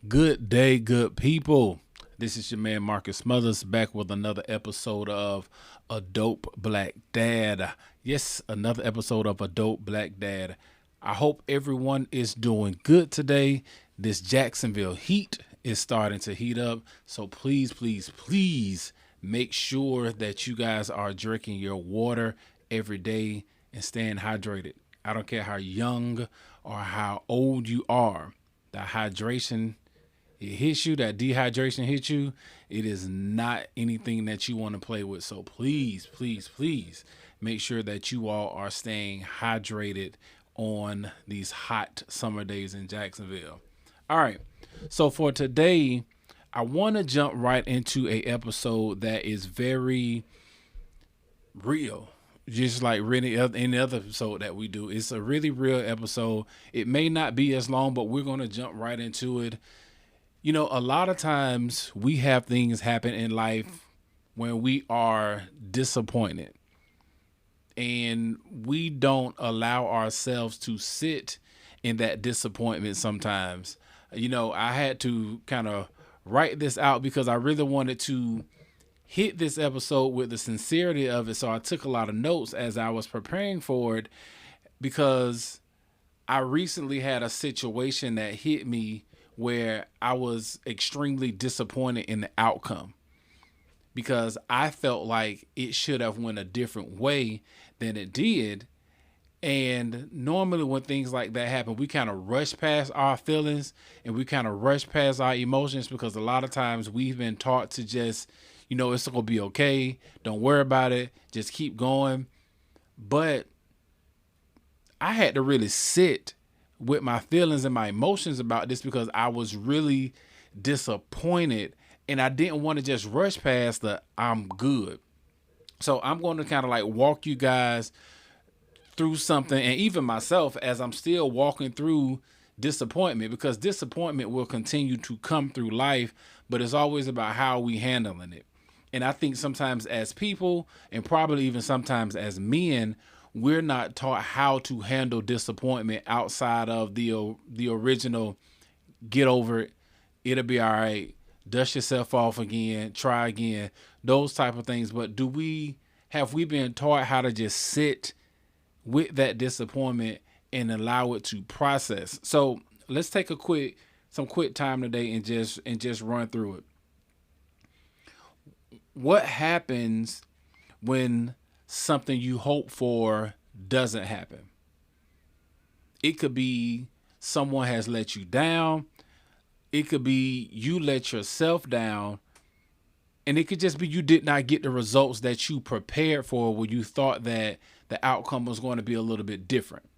Good day, good people. This is your man Marcus Smothers back with another episode of A Dope Black Dad. Yes, another episode of A Dope Black Dad. I hope everyone is doing good today. This Jacksonville heat is starting to heat up. So please make sure that you guys are drinking your water every day and staying hydrated. I don't care how young or how old you are. The hydration it hits you, that dehydration hits you, it is not anything that you want to play with. So please make sure that you all are staying hydrated on these hot summer days in Jacksonville. All right. So for today, I want to jump right into a episode that is very real. Just like really any other episode that we do. It's a really real episode. It may not be as long, but we're going to jump right into it. A lot of times we have things happen in life when we are disappointed and we don't allow ourselves to sit in that disappointment sometimes. I had to kind of write this out because I really wanted to hit this episode with the sincerity of it. So I took a lot of notes as I was preparing for it because I recently had a situation that hit me where I was extremely disappointed in the outcome because I felt like it should have went a different way than it did. And normally when things like that happen, we kind of rush past our feelings and we kind of rush past our emotions because a lot of times we've been taught to just, it's going to be okay. Don't worry about it. Just keep going. But I had to really sit with my feelings and my emotions about this because I was really disappointed and I didn't want to just rush past the I'm good. So I'm going to kind of like walk you guys through something and even myself as I'm still walking through disappointment because disappointment will continue to come through life, but it's always about how we handling it. And I think sometimes as people and probably even sometimes as men, we're not taught how to handle disappointment outside of the original get over it, it'll be all right, dust yourself off again, try again, those type of things. But have we been taught how to just sit with that disappointment and allow it to process? So let's take some quick time today and just run through it. What happens when something you hope for doesn't happen? It could be someone has let you down. It could be you let yourself down. And it could just be you did not get the results that you prepared for when you thought that the outcome was going to be a little bit different.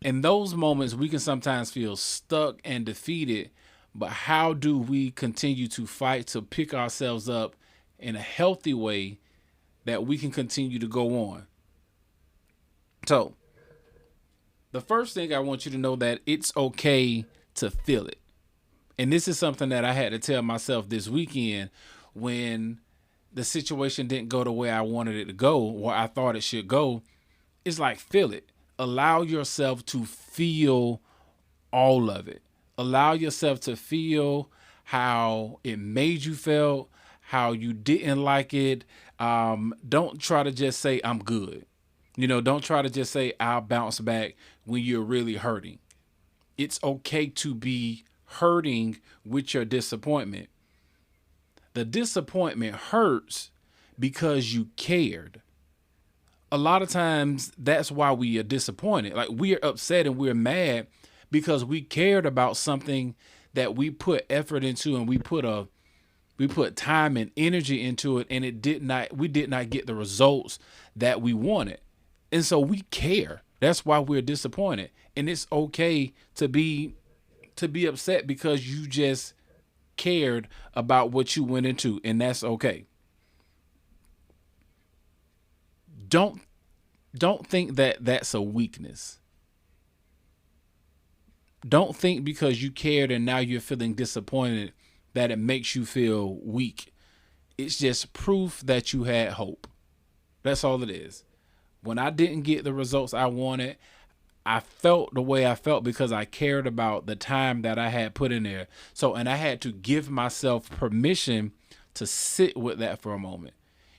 In those moments, we can sometimes feel stuck and defeated. But how do we continue to fight to pick ourselves up in a healthy way that we can continue to go on? So, the first thing I want you to know that it's okay to feel it. And this is something that I had to tell myself this weekend when the situation didn't go the way I wanted it to go or I thought it should go. It's like, feel it. Allow yourself to feel all of it. Allow yourself to feel how it made you feel, how you didn't like it. Don't try to just say, I'm good. Don't try to just say, I'll bounce back when you're really hurting. It's okay to be hurting with your disappointment. The disappointment hurts because you cared. A lot of times that's why we are disappointed. Like we are upset and we're mad because we cared about something that we put effort into and we put time and energy into it and we did not get the results that we wanted. And so we care. That's why we're disappointed. And it's okay to be upset because you just cared about what you went into, and that's okay. Don't don't think that that's a weakness. Don't think because you cared and now you're feeling disappointed that it makes you feel weak. It's just proof that you had hope. That's all it is. When I didn't get the results I wanted, I felt the way I felt because I cared about the time that I had put in there. So, and I had to give myself permission to sit with that for a moment.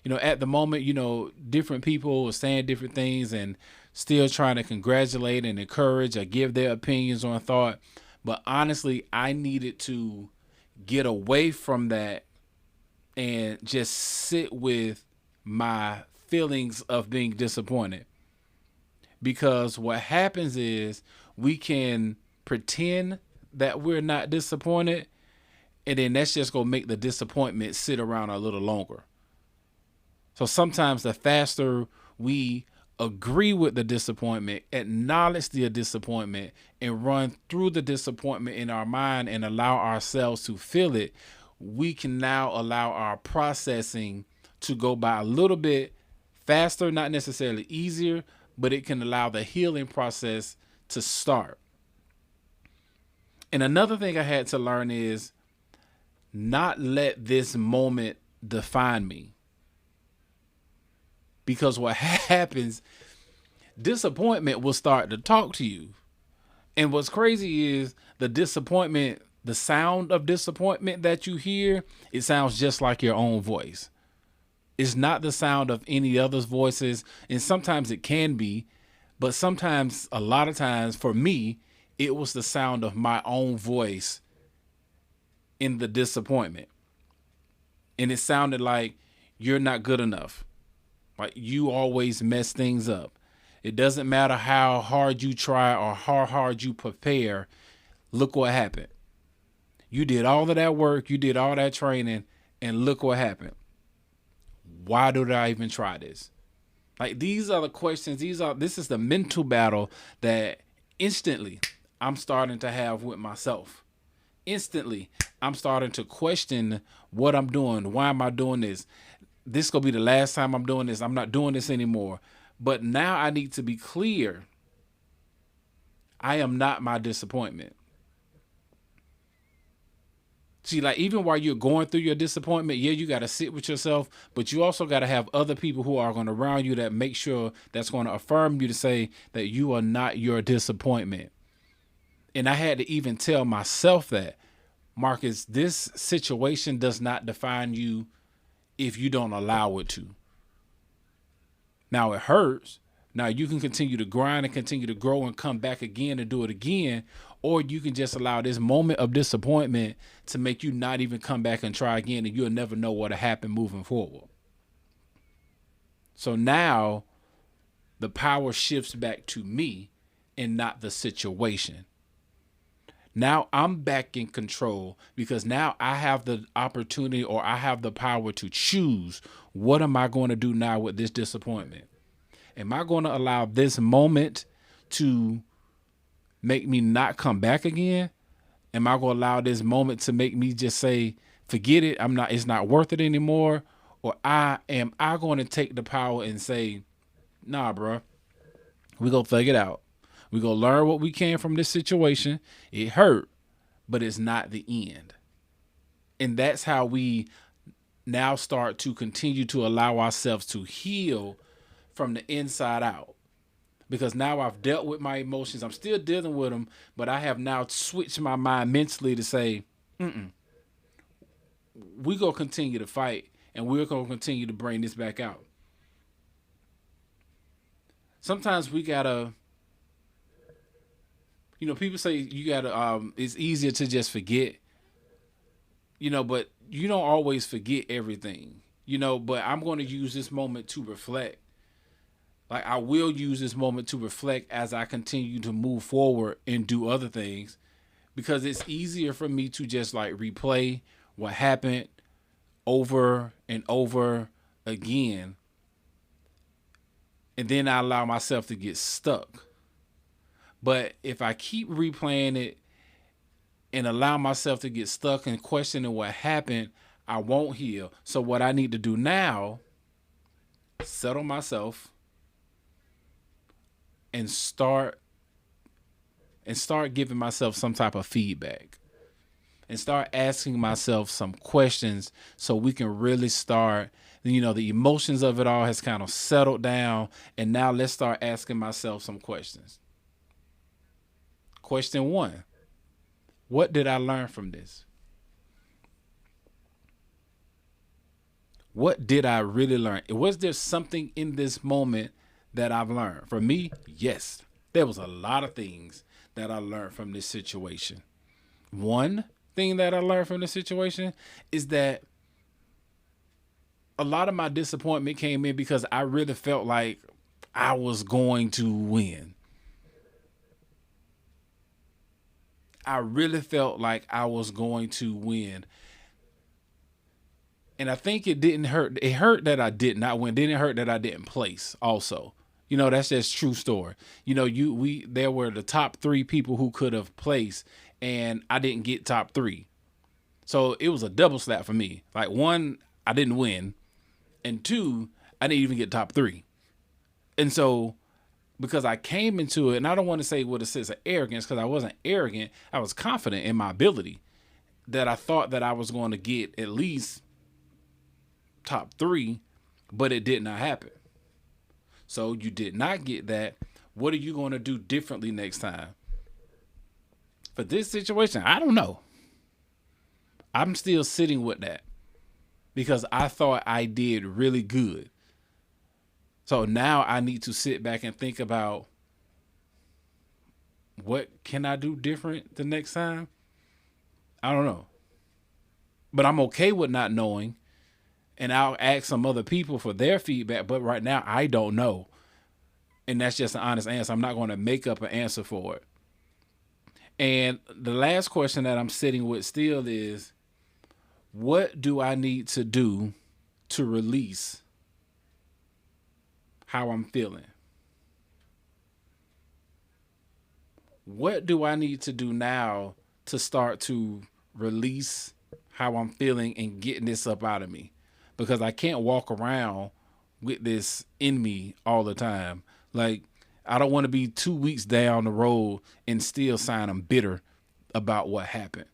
At the moment, different people were saying different things and still trying to congratulate and encourage or give their opinions on thought. But honestly, I needed to get away from that and just sit with my feelings of being disappointed. Because what happens is we can pretend that we're not disappointed, and then that's just going to make the disappointment sit around a little longer. So sometimes the faster we agree with the disappointment, acknowledge the disappointment, and run through the disappointment in our mind and allow ourselves to feel it, we can now allow our processing to go by a little bit faster, not necessarily easier, but it can allow the healing process to start. And another thing I had to learn is not let this moment define me. Because what happens, disappointment will start to talk to you. And what's crazy is the disappointment, the sound of disappointment that you hear, it sounds just like your own voice. It's not the sound of any other's voices. And sometimes it can be, but sometimes, a lot of times for me, it was the sound of my own voice in the disappointment. And it sounded like, you're not good enough. Like, you always mess things up. It doesn't matter how hard you try or how hard you prepare. Look what happened. You did all of that work. You did all that training. And look what happened. Why did I even try this? Like, these are the questions. This is the mental battle that instantly I'm starting to have with myself. Instantly, I'm starting to question what I'm doing. Why am I doing this? This is going to be the last time I'm doing this. I'm not doing this anymore. But now I need to be clear. I am not my disappointment. See, like, even while you're going through your disappointment, yeah, you got to sit with yourself, but you also got to have other people who are going to around you that make sure that's going to affirm you to say that you are not your disappointment. And I had to even tell myself that, Marcus, this situation does not define you if you don't allow it to. Now it hurts. Now you can continue to grind and continue to grow and come back again and do it again. Or you can just allow this moment of disappointment to make you not even come back and try again, and you'll never know what'll happen moving forward. So now the power shifts back to me and not the situation. Now I'm back in control because now I have the opportunity, or I have the power to choose, what am I going to do now with this disappointment? Am I going to allow this moment to make me not come back again? Am I going to allow this moment to make me just say, forget it, it's not worth it anymore? Or am I going to take the power and say, nah, bro, we're going to figure it out. We're going to learn what we can from this situation. It hurt, but it's not the end. And that's how we now start to continue to allow ourselves to heal from the inside out. Because now I've dealt with my emotions. I'm still dealing with them, but I have now switched my mind mentally to say, we're going to continue to fight, and we're going to continue to bring this back out. Sometimes we got to, people say you got to, it's easier to just forget, but you don't always forget everything, but I'm going to use this moment to reflect. Like, I will use this moment to reflect as I continue to move forward and do other things, because it's easier for me to just like replay what happened over and over again. And then I allow myself to get stuck. But if I keep replaying it and allow myself to get stuck and questioning what happened, I won't heal. So what I need to do now, settle myself and start giving myself some type of feedback, and start asking myself some questions so we can really start, the emotions of it all has kind of settled down. And now let's start asking myself some questions. Question one: what did I learn from this? What did I really learn? Was there something in this moment that I've learned? For me, yes. There was a lot of things that I learned from this situation. One thing that I learned from this situation is that a lot of my disappointment came in because I really felt like I was going to win. I really felt like I was going to win. And I think it didn't hurt. It hurt that I did not win. Didn't hurt that I didn't place also. That's just true story. There were the top three people who could have placed, and I didn't get top three. So it was a double slap for me. Like, one, I didn't win, and two, I didn't even get top three. And so, because I came into it, and I don't want to say with a sense of arrogance, because I wasn't arrogant. I was confident in my ability, that I thought that I was going to get at least top three, but it did not happen. So you did not get that. What are you going to do differently next time? For this situation, I don't know. I'm still sitting with that because I thought I did really good. So now I need to sit back and think about, what can I do different the next time? I don't know. But I'm okay with not knowing. And I'll ask some other people for their feedback. But right now, I don't know. And that's just an honest answer. I'm not going to make up an answer for it. And the last question that I'm sitting with still is, what do I need to do to release how I'm feeling? What do I need to do now to start to release how I'm feeling and getting this up out of me? Because I can't walk around with this in me all the time. Like, I don't want to be 2 weeks down the road and still sounding bitter about what happened.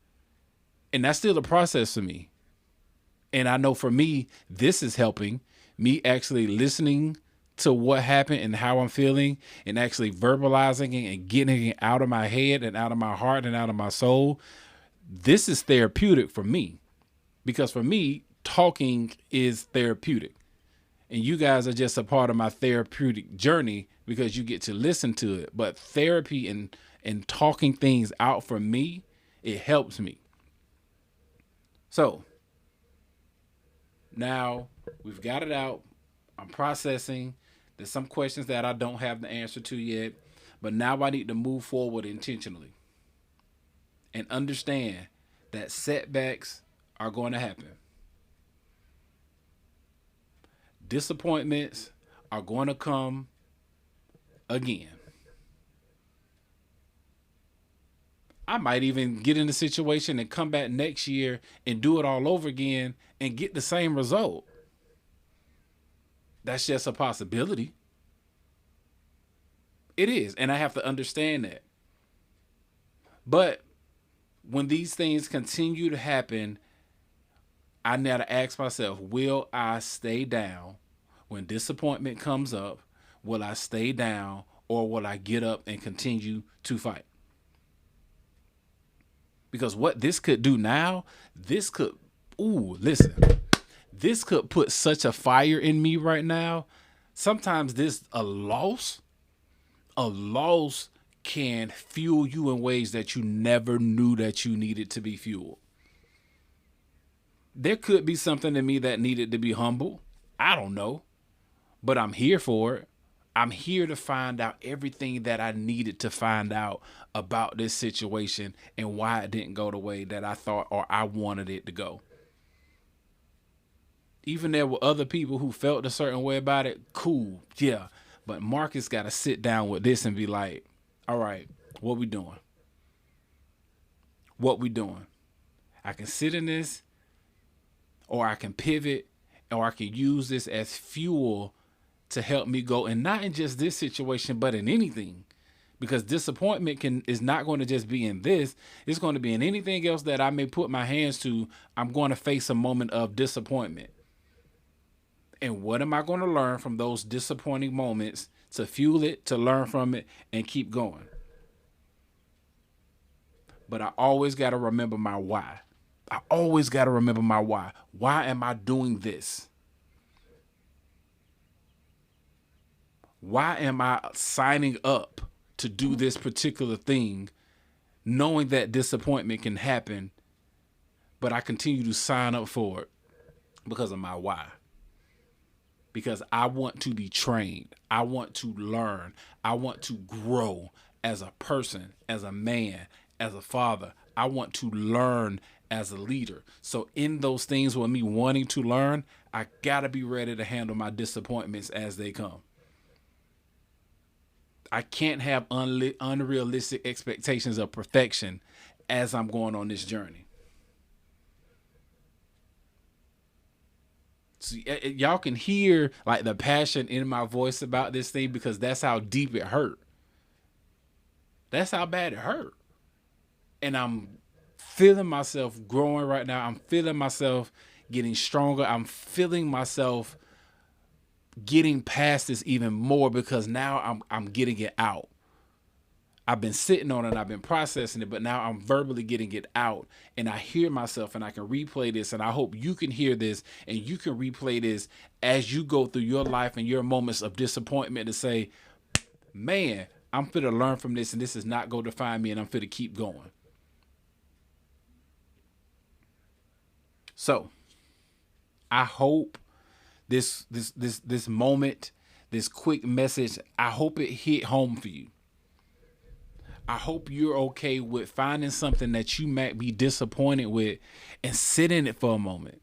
And that's still a process for me. And I know for me, this is helping me actually listening to what happened and how I'm feeling, and actually verbalizing it and getting it out of my head and out of my heart and out of my soul. This is therapeutic for me, because for me, talking is therapeutic. And you guys are just a part of my therapeutic journey because you get to listen to it. But therapy and talking things out for me, it helps me. So now we've got it out. I'm processing. There's some questions that I don't have the answer to yet. But now I need to move forward intentionally and understand that setbacks are going to happen. Disappointments are going to come again. I might even get in a situation and come back next year and do it all over again and get the same result. That's just a possibility. It is, and I have to understand that. But when these things continue to happen, I now to ask myself, will I stay down when disappointment comes up? Will I stay down, or will I get up and continue to fight? Because what this could do now, this could put such a fire in me right now. Sometimes a loss can fuel you in ways that you never knew that you needed to be fueled. There could be something in me that needed to be humbled. I don't know, but I'm here for it. I'm here to find out everything that I needed to find out about this situation and why it didn't go the way that I thought or I wanted it to go. Even there were other people who felt a certain way about it. Cool. Yeah. But Marcus got to sit down with this and be like, all right, what we doing? What we doing? I can sit in this, or I can pivot, or I can use this as fuel to help me go, and not in just this situation, but in anything. Because disappointment is not going to just be in this. It's going to be in anything else that I may put my hands to. I'm going to face a moment of disappointment. And what am I going to learn from those disappointing moments to fuel it, to learn from it, and keep going? but I always got to remember my why. I always got to remember my why. Why am I doing this? Why am I signing up to do this particular thing, knowing that disappointment can happen, but I continue to sign up for it because of my why? Because I want to be trained. I want to learn. I want to grow as a person, as a man, as a father. I want to learn as a leader. So in those things with me wanting to learn, I gotta be ready to handle my disappointments as they come. I can't have unrealistic expectations of perfection as I'm going on this journey. So y'all can hear like the passion in my voice about this thing because that's how deep it hurt. That's how bad it hurt. And I'm feeling myself growing right now. I'm feeling myself getting stronger. I'm feeling myself getting past this even more because now I'm getting it out. I've been sitting on it and I've been processing it, but now I'm verbally getting it out and I hear myself and I can replay this, and I hope you can hear this and you can replay this as you go through your life and your moments of disappointment to say, man, I'm fit to learn from this and this is not going to define me and I'm fit to keep going. So I hope this moment, this quick message, I hope it hit home for you. I hope you're okay with finding something that you might be disappointed with and sit in it for a moment.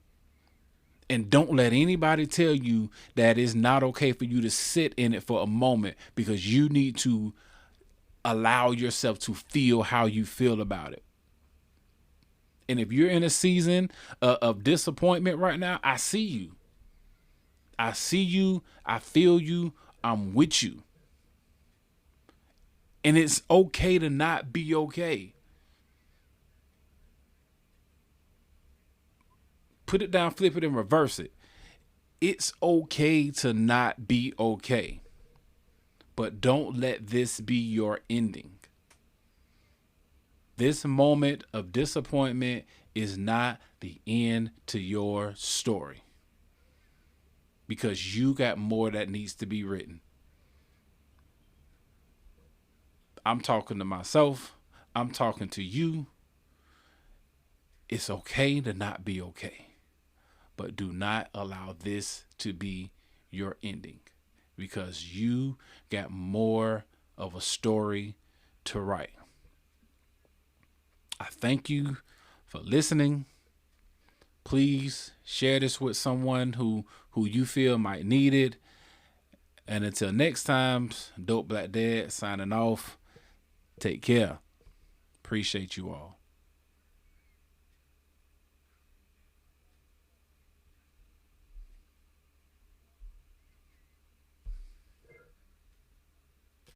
And don't let anybody tell you that it's not okay for you to sit in it for a moment, because you need to allow yourself to feel how you feel about it. And if you're in a season of disappointment right now, I see you. I see you. I feel you. I'm with you. And it's okay to not be okay. Put it down, flip it, and reverse it. It's okay to not be okay. But don't let this be your ending. This moment of disappointment is not the end to your story. Because you got more that needs to be written. I'm talking to myself. I'm talking to you. It's okay to not be okay. But do not allow this to be your ending, because you got more of a story to write. I thank you for listening. Please share this with someone who you feel might need it. And until next time, Dope Black Dad signing off. Take care. Appreciate you all.